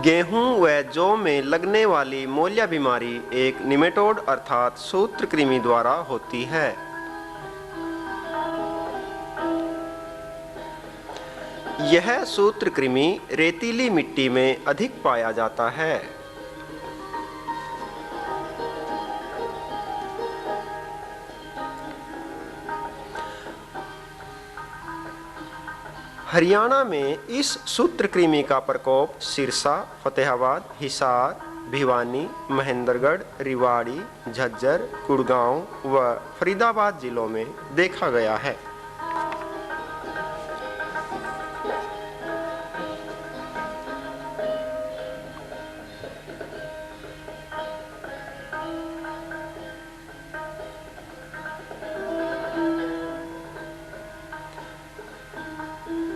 गेहूं व जौ में लगने वाली मोलिया बीमारी एक निमेटोड अर्थात सूत्रकृमि द्वारा होती है। यह सूत्रकृमि रेतीली मिट्टी में अधिक पाया जाता है। हरियाणा में इस सूत्रकृमि का प्रकोप सिरसा, फतेहाबाद, हिसार, भिवानी, महेंद्रगढ़, रेवाड़ी, झज्जर, गुड़गांव व फरीदाबाद जिलों में देखा गया है।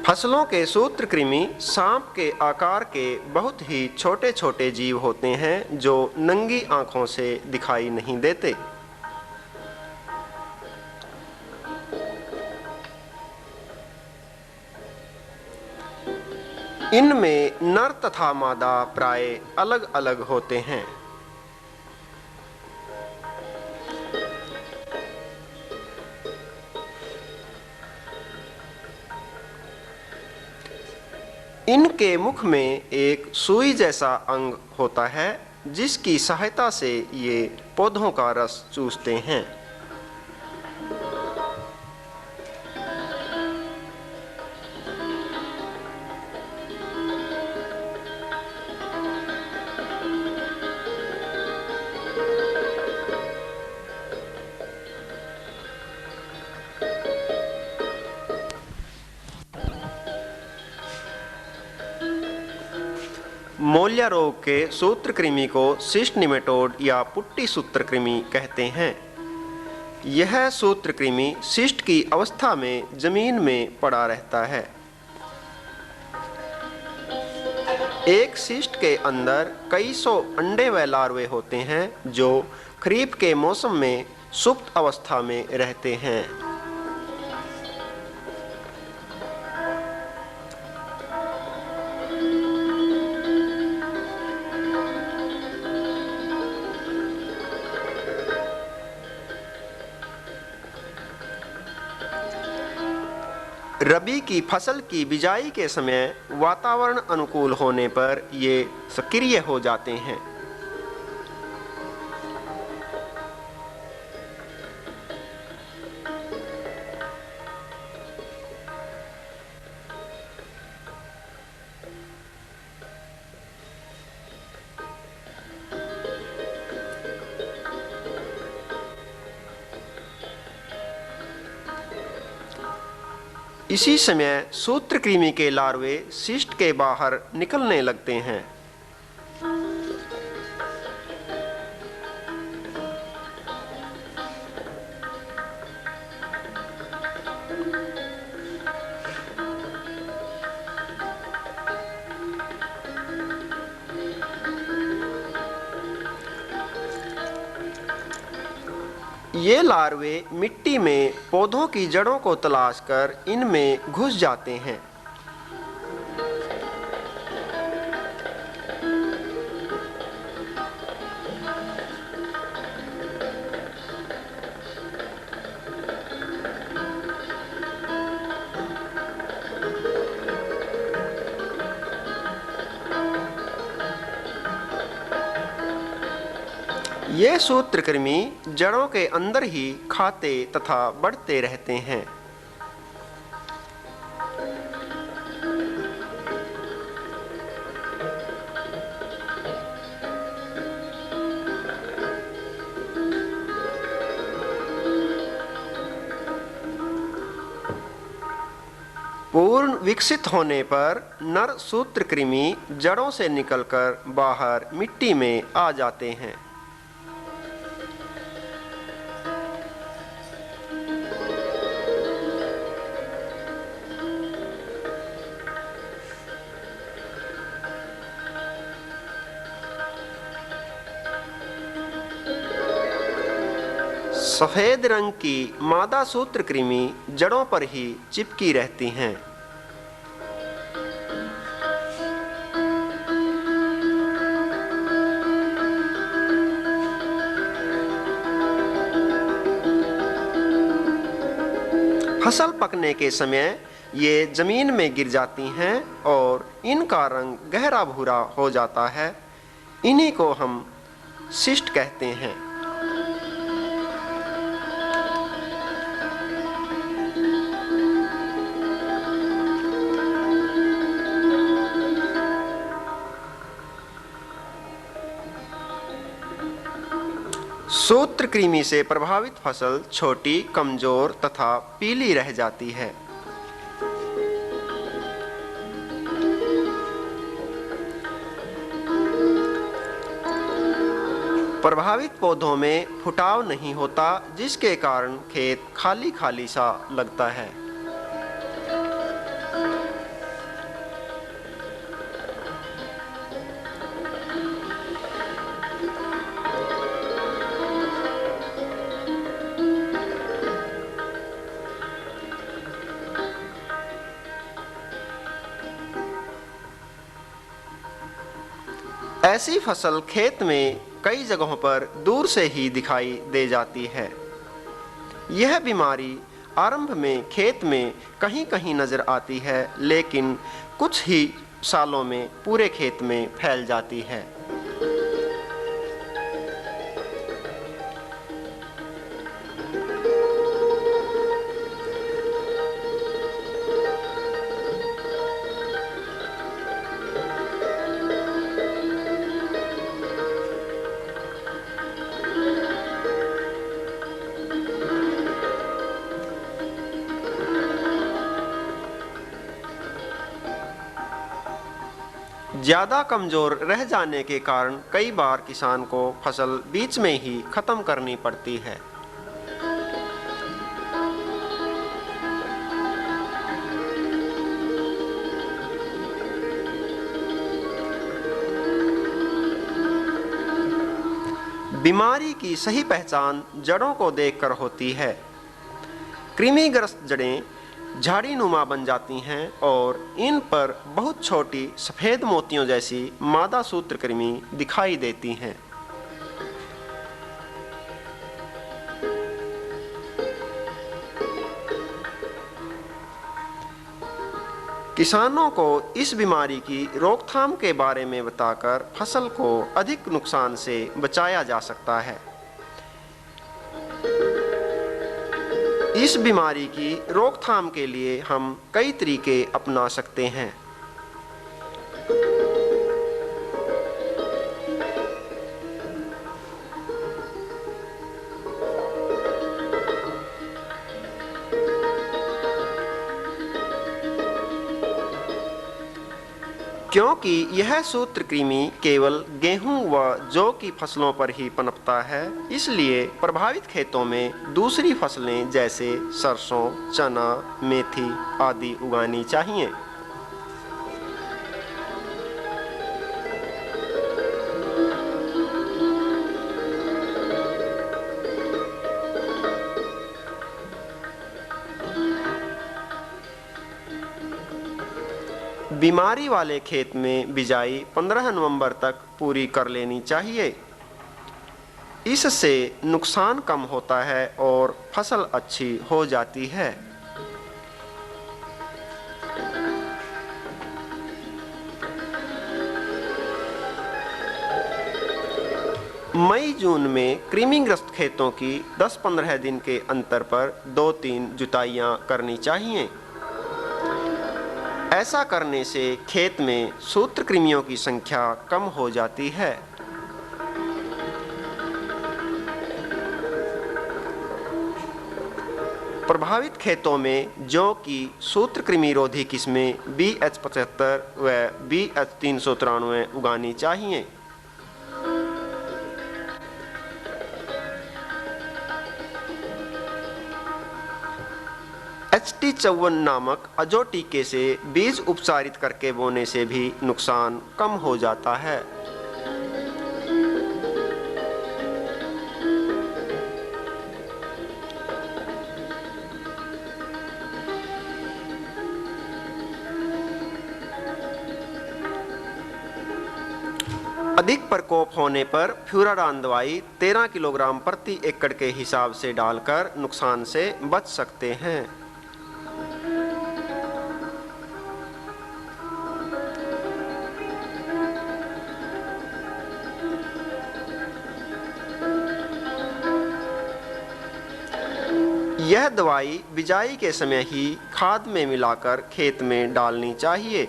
फसलों के सूत्रकृमि सांप के आकार के बहुत ही छोटे छोटे जीव होते हैं जो नंगी आंखों से दिखाई नहीं देते। इनमें नर तथा मादा प्राय अलग अलग होते हैं। इनके मुख में एक सुई जैसा अंग होता है जिसकी सहायता से ये पौधों का रस चूसते हैं। मोलिया रोग के सूत्रकृमि को सिस्ट निमेटोड या पुट्टी सूत्रकृमि कहते हैं। यह सूत्रकृमि सिस्ट की अवस्था में जमीन में पड़ा रहता है। एक सिस्ट के अंदर कई सौ अंडे व लार्वे होते हैं जो खरीफ के मौसम में सुप्त अवस्था में रहते हैं। रबी की फसल की बिजाई के समय वातावरण अनुकूल होने पर ये सक्रिय हो जाते हैं। इसी समय सूत्रकृमि के लार्वे सिस्ट के बाहर निकलने लगते हैं। ये लार्वे मिट्टी में पौधों की जड़ों को तलाश कर इनमें घुस जाते हैं। ये सूत्रकृमि जड़ों के अंदर ही खाते तथा बढ़ते रहते हैं। पूर्ण विकसित होने पर नर सूत्रकृमि जड़ों से निकलकर बाहर मिट्टी में आ जाते हैं। सफेद रंग की मादा सूत्रकृमि जड़ों पर ही चिपकी रहती हैं। फसल पकने के समय ये जमीन में गिर जाती हैं और इनका रंग गहरा भूरा हो जाता है। इन्हीं को हम शिष्ट कहते हैं। सूत्रकृमि से प्रभावित फसल छोटी, कमजोर तथा पीली रह जाती है। प्रभावित पौधों में फुटाव नहीं होता, जिसके कारण खेत खाली खाली सा लगता है। ऐसी फसल खेत में कई जगहों पर दूर से ही दिखाई दे जाती है। यह बीमारी आरंभ में खेत में कहीं कहीं नजर आती है, लेकिन कुछ ही सालों में पूरे खेत में फैल जाती है। ज़्यादा कमज़ोर रह जाने के कारण कई बार किसान को फसल बीच में ही खत्म करनी पड़ती है। बीमारी की सही पहचान जड़ों को देखकर होती है। कृमिग्रस्त जड़ें झाड़ीनुमा बन जाती हैं और इन पर बहुत छोटी सफ़ेद मोतियों जैसी मादा सूत्रकृमि दिखाई देती हैं। किसानों को इस बीमारी की रोकथाम के बारे में बताकर फसल को अधिक नुकसान से बचाया जा सकता है। इस बीमारी की रोकथाम के लिए हम कई तरीके अपना सकते हैं। क्योंकि यह सूत्रकृमि केवल गेहूं व जौ की फसलों पर ही पनपता है, इसलिए प्रभावित खेतों में दूसरी फसलें जैसे सरसों, चना, मेथी आदि उगानी चाहिए। बीमारी वाले खेत में बिजाई 15 नवंबर तक पूरी कर लेनी चाहिए। इससे नुकसान कम होता है और फसल अच्छी हो जाती है। मई जून में कृमिग्रस्त खेतों की 10-15 दिन के अंतर पर 2-3 जुताइयां करनी चाहिए। ऐसा करने से खेत में सूत्रकृमियों की संख्या कम हो जाती है। प्रभावित खेतों में जौ की सूत्रकृमिरोधी किस्में BH75 व BH393 उगानी चाहिए। HT54 नामक अजो टीके से बीज उपचारित करके बोने से भी नुकसान कम हो जाता है। अधिक प्रकोप होने पर फ्यूराडान दवाई 13 किलोग्राम प्रति एकड़ के हिसाब से डालकर नुकसान से बच सकते हैं। यह दवाई बिजाई के समय ही खाद में मिलाकर खेत में डालनी चाहिए।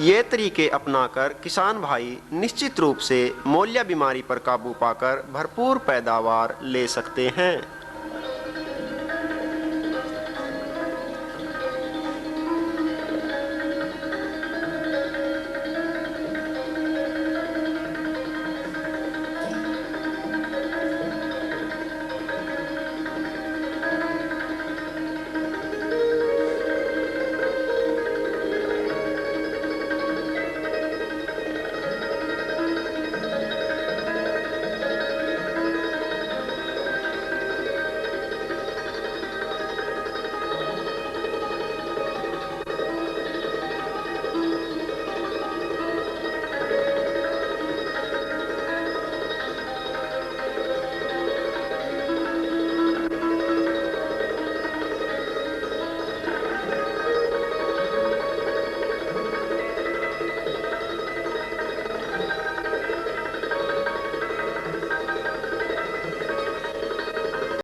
ये तरीके अपनाकर किसान भाई निश्चित रूप से मोलिया बीमारी पर काबू पाकर भरपूर पैदावार ले सकते हैं।